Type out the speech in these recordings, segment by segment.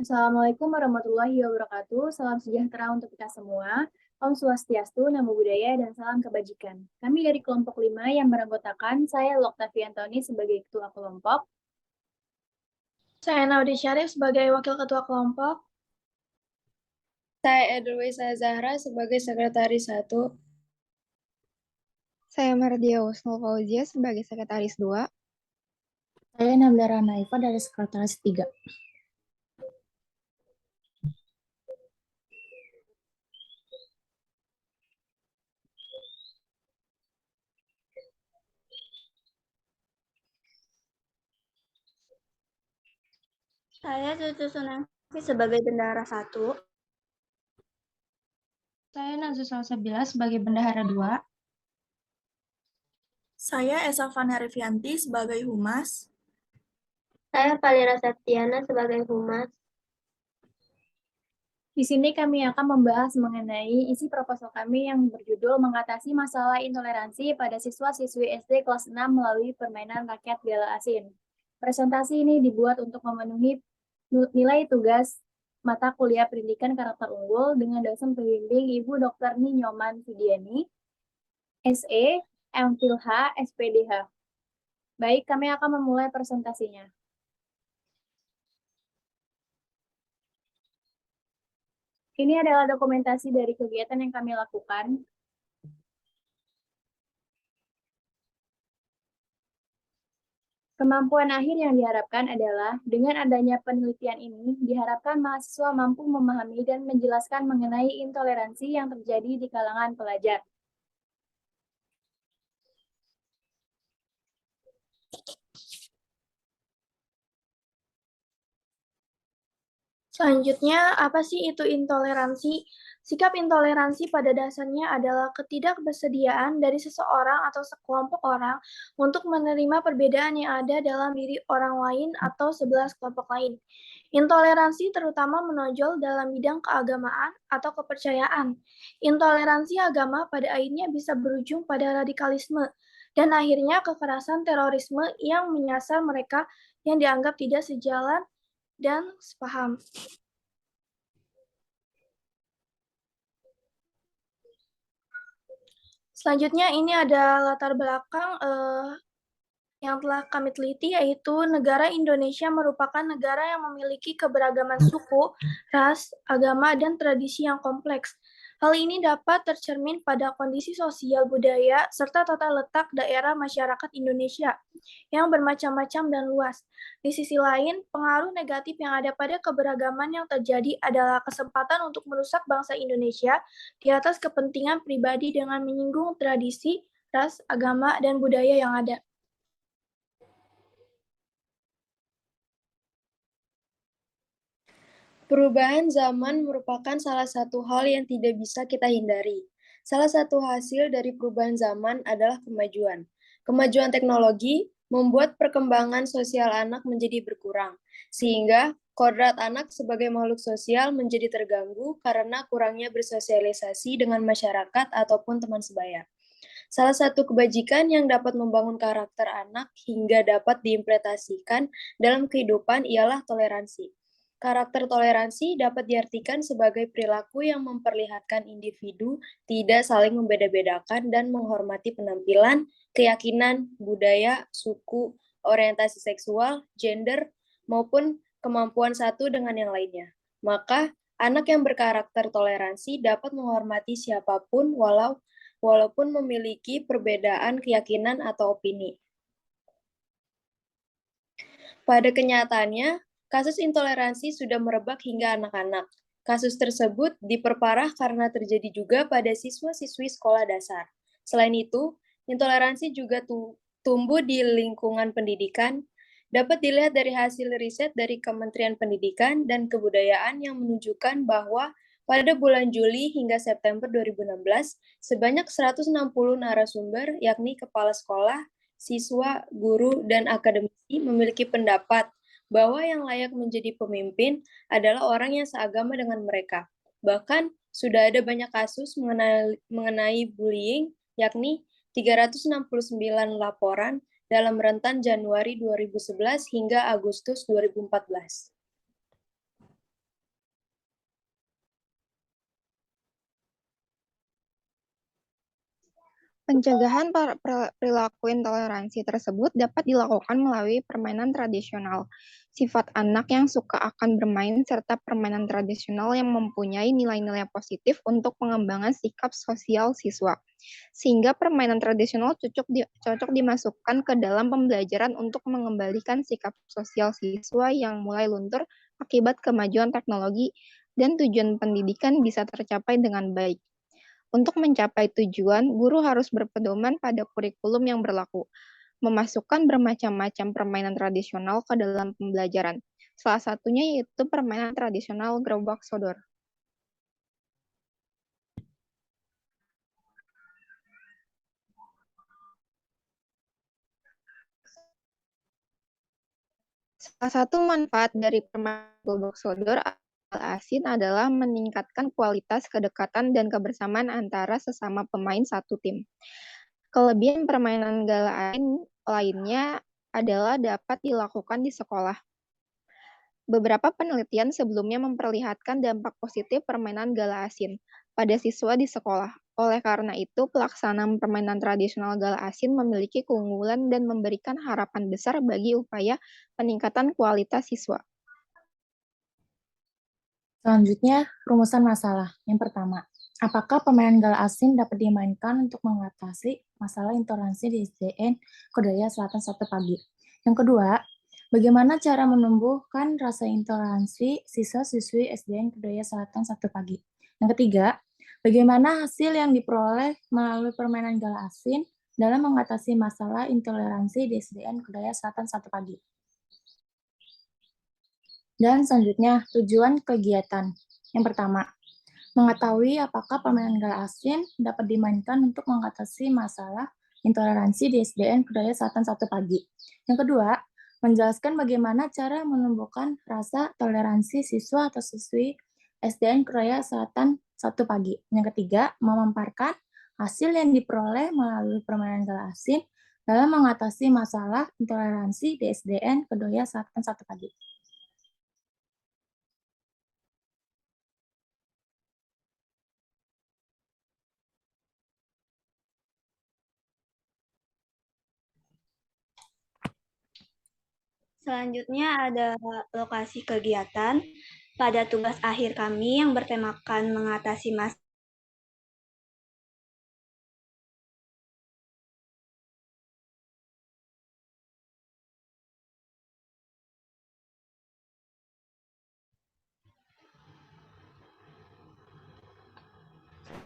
Assalamualaikum warahmatullahi wabarakatuh. Salam sejahtera untuk kita semua. Om Swastiastu, Namo Buddhaya, dan salam kebajikan. Kami dari kelompok 5 yang beranggotakan saya Loktaviantoni sebagai ketua kelompok. Saya Naudi Syarif sebagai wakil ketua kelompok. Saya Edelwisa Zahra sebagai sekretaris 1. Saya Mardia Husnul Fauzia sebagai sekretaris 2. Saya Nabila Naifa dari sekretaris 3. Saya Cucu Sunangfi sebagai bendahara 1. Saya Nazus Salsabila sebagai bendahara 2. Saya Esa Fanarifianti sebagai humas. Saya Palira Septiana sebagai humas. Di sini kami akan membahas mengenai isi proposal kami yang berjudul mengatasi masalah intoleransi pada siswa-siswi SD kelas 6 melalui permainan rakyat Gala Asin. Presentasi ini dibuat untuk memenuhi nilai tugas mata kuliah pendidikan karakter unggul dengan dosen pembimbing Ibu Dr. Ninyoman Fidiani, SE, MPhilH, SPDH. Baik, kami akan memulai presentasinya. Ini adalah dokumentasi dari kegiatan yang kami lakukan. Kemampuan akhir yang diharapkan adalah, dengan adanya penelitian ini, diharapkan mahasiswa mampu memahami dan menjelaskan mengenai intoleransi yang terjadi di kalangan pelajar. Selanjutnya, apa sih itu intoleransi? Sikap intoleransi pada dasarnya adalah ketidakbersediaan dari seseorang atau sekelompok orang untuk menerima perbedaan yang ada dalam diri orang lain atau 11 kelompok lain. Intoleransi terutama menonjol dalam bidang keagamaan atau kepercayaan. Intoleransi agama pada akhirnya bisa berujung pada radikalisme dan akhirnya kekerasan terorisme yang menyasar mereka yang dianggap tidak sejalan dan sepaham. Selanjutnya ini ada latar belakang yang telah kami teliti, yaitu negara Indonesia merupakan negara yang memiliki keberagaman suku, ras, agama, dan tradisi yang kompleks. Hal ini dapat tercermin pada kondisi sosial budaya serta tata letak daerah masyarakat Indonesia yang bermacam-macam dan luas. Di sisi lain, pengaruh negatif yang ada pada keberagaman yang terjadi adalah kesempatan untuk merusak bangsa Indonesia di atas kepentingan pribadi dengan menyinggung tradisi, ras, agama, dan budaya yang ada. Perubahan zaman merupakan salah satu hal yang tidak bisa kita hindari. Salah satu hasil dari perubahan zaman adalah kemajuan. Kemajuan teknologi membuat perkembangan sosial anak menjadi berkurang, sehingga kodrat anak sebagai makhluk sosial menjadi terganggu karena kurangnya bersosialisasi dengan masyarakat ataupun teman sebaya. Salah satu kebajikan yang dapat membangun karakter anak hingga dapat diimplementasikan dalam kehidupan ialah toleransi. Karakter toleransi dapat diartikan sebagai perilaku yang memperlihatkan individu tidak saling membeda-bedakan dan menghormati penampilan, keyakinan, budaya, suku, orientasi seksual, gender, maupun kemampuan satu dengan yang lainnya. Maka, anak yang berkarakter toleransi dapat menghormati siapapun walaupun memiliki perbedaan keyakinan atau opini. Pada kenyataannya, kasus intoleransi sudah merebak hingga anak-anak. Kasus tersebut diperparah karena terjadi juga pada siswa-siswi sekolah dasar. Selain itu, intoleransi juga tumbuh di lingkungan pendidikan. Dapat dilihat dari hasil riset dari Kementerian Pendidikan dan Kebudayaan yang menunjukkan bahwa pada bulan Juli hingga September 2016, sebanyak 160 narasumber, yakni kepala sekolah, siswa, guru, dan akademisi memiliki pendapat bahwa yang layak menjadi pemimpin adalah orang yang seagama dengan mereka. Bahkan, sudah ada banyak kasus mengenai bullying, yakni 369 laporan dalam rentan Januari 2011 hingga Agustus 2014. Pencegahan perilaku intoleransi tersebut dapat dilakukan melalui permainan tradisional, sifat anak yang suka akan bermain, serta permainan tradisional yang mempunyai nilai-nilai positif untuk pengembangan sikap sosial siswa. Sehingga permainan tradisional cocok dimasukkan ke dalam pembelajaran untuk mengembalikan sikap sosial siswa yang mulai luntur akibat kemajuan teknologi dan tujuan pendidikan bisa tercapai dengan baik. Untuk mencapai tujuan, guru harus berpedoman pada kurikulum yang berlaku, memasukkan bermacam-macam permainan tradisional ke dalam pembelajaran. Salah satunya yaitu permainan tradisional gerobak sodor. Salah satu manfaat dari permainan gerobak sodor asin adalah meningkatkan kualitas kedekatan dan kebersamaan antara sesama pemain satu tim. Kelebihan permainan gala asin lainnya adalah dapat dilakukan di sekolah. Beberapa penelitian sebelumnya memperlihatkan dampak positif permainan gala asin pada siswa di sekolah. Oleh karena itu, pelaksanaan permainan tradisional gala asin memiliki keunggulan dan memberikan harapan besar bagi upaya peningkatan kualitas siswa. Selanjutnya, rumusan masalah. Yang pertama, apakah permainan gala asin dapat dimainkan untuk mengatasi masalah intoleransi di SDN Kodaya Selatan 1 pagi? Yang kedua, bagaimana cara menumbuhkan rasa intoleransi siswa-siswi SDN Kodaya Selatan 1 pagi? Yang ketiga, bagaimana hasil yang diperoleh melalui permainan gala asin dalam mengatasi masalah intoleransi di SDN Kodaya Selatan 1 pagi? Dan selanjutnya, tujuan kegiatan. Yang pertama, mengetahui apakah permainan gala asin dapat dimainkan untuk mengatasi masalah intoleransi di SDN Kodaya Selatan 1 pagi. Yang kedua, menjelaskan bagaimana cara menumbuhkan rasa toleransi siswa atau siswi SDN Kodaya Selatan 1 pagi. Yang ketiga, memaparkan hasil yang diperoleh melalui permainan gala asin dalam mengatasi masalah intoleransi di SDN Kodaya Selatan 1 pagi. Selanjutnya ada lokasi kegiatan. Pada tugas akhir kami yang bertemakan mengatasi masalah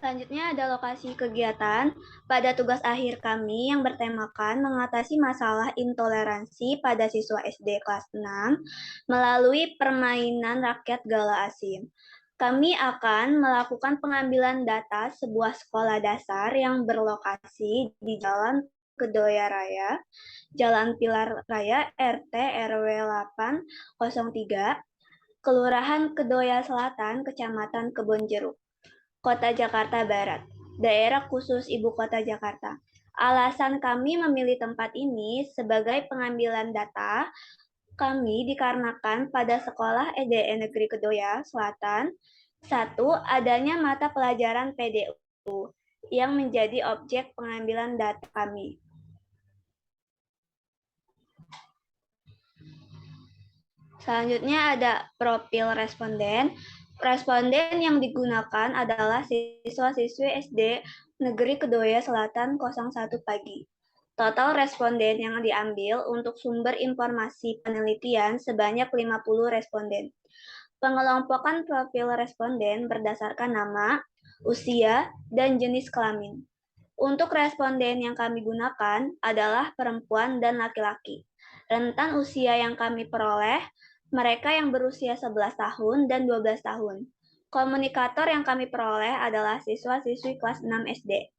Selanjutnya ada lokasi kegiatan. Pada tugas akhir kami yang bertemakan mengatasi masalah intoleransi pada siswa SD kelas 6 melalui permainan rakyat gala asin. Kami akan melakukan pengambilan data sebuah sekolah dasar yang berlokasi di Jalan Kedoya Raya, Jalan Pilar Raya, RT RW 803, Kelurahan Kedoya Selatan, Kecamatan Kebonjeruk, Kota Jakarta Barat, daerah khusus Ibu Kota Jakarta. Alasan kami memilih tempat ini sebagai pengambilan data kami dikarenakan pada sekolah SDN Negeri Kedoya Selatan, satu, adanya mata pelajaran PDU yang menjadi objek pengambilan data kami. Selanjutnya ada profil responden. Responden yang digunakan adalah siswa-siswi SD Negeri Kedoya Selatan 01 pagi. Total responden yang diambil untuk sumber informasi penelitian sebanyak 50 responden. Pengelompokan profil responden berdasarkan nama, usia, dan jenis kelamin. Untuk responden yang kami gunakan adalah perempuan dan laki-laki. Rentan usia yang kami peroleh mereka yang berusia 11 tahun dan 12 tahun. Komunikator yang kami peroleh adalah siswa-siswi kelas 6 SD.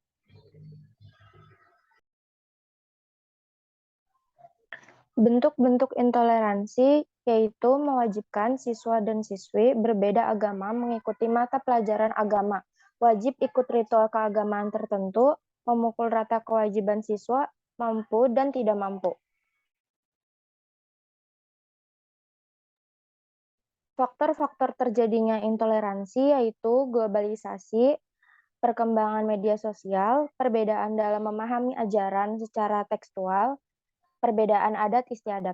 Bentuk-bentuk intoleransi yaitu mewajibkan siswa dan siswi berbeda agama mengikuti mata pelajaran agama, wajib ikut ritual keagamaan tertentu, memukul rata kewajiban siswa, mampu dan tidak mampu. Faktor-faktor terjadinya intoleransi yaitu globalisasi, perkembangan media sosial, perbedaan dalam memahami ajaran secara tekstual, perbedaan adat istiadat.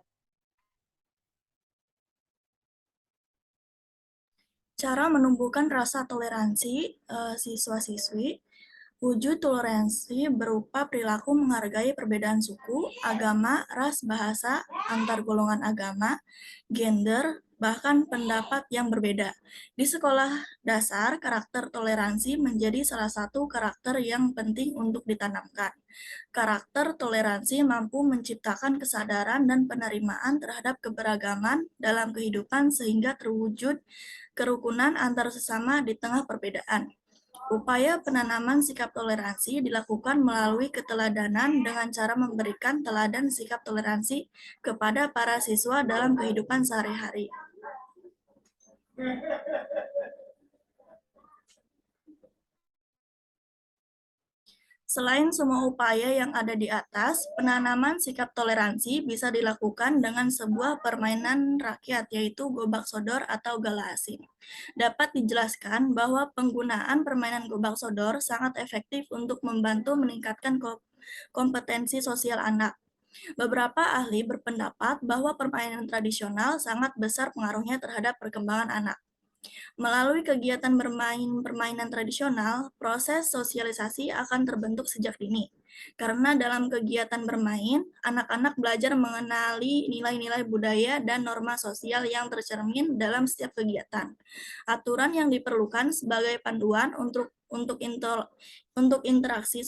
Cara menumbuhkan rasa toleransi siswa-siswi. Wujud toleransi berupa perilaku menghargai perbedaan suku, agama, ras, bahasa, antar golongan agama, gender, bahkan pendapat yang berbeda. Di sekolah dasar, karakter toleransi menjadi salah satu karakter yang penting untuk ditanamkan. Karakter toleransi mampu menciptakan kesadaran dan penerimaan terhadap keberagaman dalam kehidupan sehingga terwujud kerukunan antar sesama di tengah perbedaan. Upaya penanaman sikap toleransi dilakukan melalui keteladanan dengan cara memberikan teladan sikap toleransi kepada para siswa dalam kehidupan sehari-hari. Selain semua upaya yang ada di atas, penanaman sikap toleransi bisa dilakukan dengan sebuah permainan rakyat, yaitu gobak sodor atau gala asin. Dapat dijelaskan bahwa penggunaan permainan gobak sodor sangat efektif untuk membantu meningkatkan kompetensi sosial anak. Beberapa ahli berpendapat bahwa permainan tradisional sangat besar pengaruhnya terhadap perkembangan anak. Melalui kegiatan bermain permainan tradisional, proses sosialisasi akan terbentuk sejak dini. Karena dalam kegiatan bermain, anak-anak belajar mengenali nilai-nilai budaya dan norma sosial yang tercermin dalam setiap kegiatan. Aturan yang diperlukan sebagai panduan untuk interaksi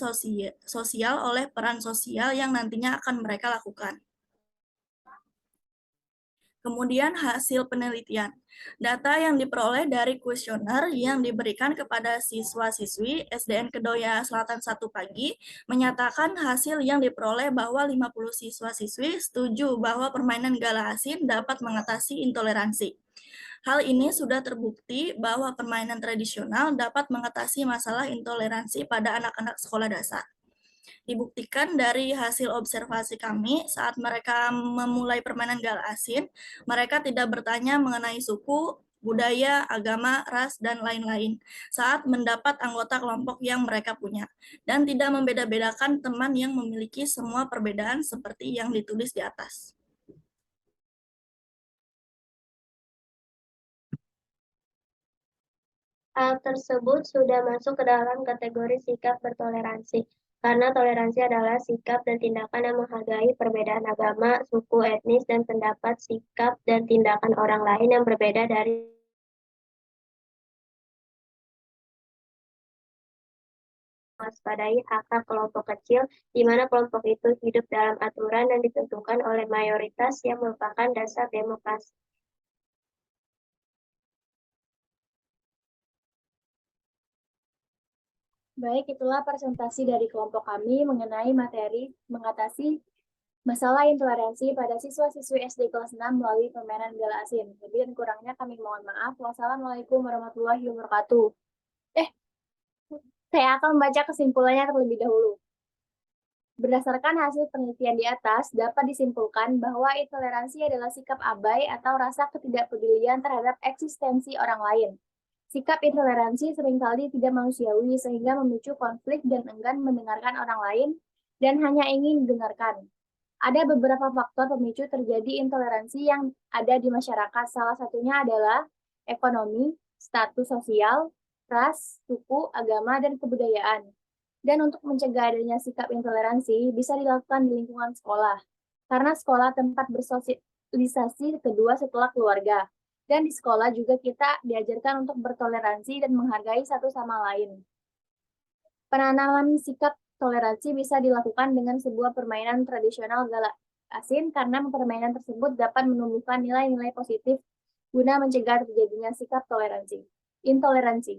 sosial oleh peran sosial yang nantinya akan mereka lakukan. Kemudian hasil penelitian. Data yang diperoleh dari kuesioner yang diberikan kepada siswa-siswi SDN Kedoya Selatan 1 Pagi menyatakan hasil yang diperoleh bahwa 50 siswa-siswi setuju bahwa permainan gala asin dapat mengatasi intoleransi. Hal ini sudah terbukti bahwa permainan tradisional dapat mengatasi masalah intoleransi pada anak-anak sekolah dasar. Dibuktikan dari hasil observasi kami saat mereka memulai permainan gala asin, mereka tidak bertanya mengenai suku, budaya, agama, ras, dan lain-lain saat mendapat anggota kelompok yang mereka punya, dan tidak membeda-bedakan teman yang memiliki semua perbedaan seperti yang ditulis di atas. Hal tersebut sudah masuk ke dalam kategori sikap bertoleransi, karena toleransi adalah sikap dan tindakan yang menghargai perbedaan agama, suku, etnis, dan pendapat, sikap, dan tindakan orang lain yang berbeda dari mewaspadai hak-hak kelompok kecil, di mana kelompok itu hidup dalam aturan dan ditentukan oleh mayoritas yang merupakan dasar demokrasi. Baik, itulah presentasi dari kelompok kami mengenai materi mengatasi masalah intoleransi pada siswa-siswi SD kelas 6 melalui permainan gala asin. Lebih dan kurangnya kami mohon maaf. Wassalamualaikum warahmatullahi wabarakatuh. Saya akan membaca kesimpulannya terlebih dahulu. Berdasarkan hasil penelitian di atas, dapat disimpulkan bahwa intoleransi adalah sikap abai atau rasa ketidakpedulian terhadap eksistensi orang lain. Sikap intoleransi seringkali tidak manusiawi sehingga memicu konflik dan enggan mendengarkan orang lain dan hanya ingin didengarkan. Ada beberapa faktor pemicu terjadi intoleransi yang ada di masyarakat. Salah satunya adalah ekonomi, status sosial, ras, suku, agama, dan kebudayaan. Dan untuk mencegah adanya sikap intoleransi bisa dilakukan di lingkungan sekolah. Karena sekolah tempat bersosialisasi kedua setelah keluarga. Dan di sekolah juga kita diajarkan untuk bertoleransi dan menghargai satu sama lain. Penanaman sikap toleransi bisa dilakukan dengan sebuah permainan tradisional gala asin karena permainan tersebut dapat menumbuhkan nilai-nilai positif guna mencegah terjadinya sikap intoleransi.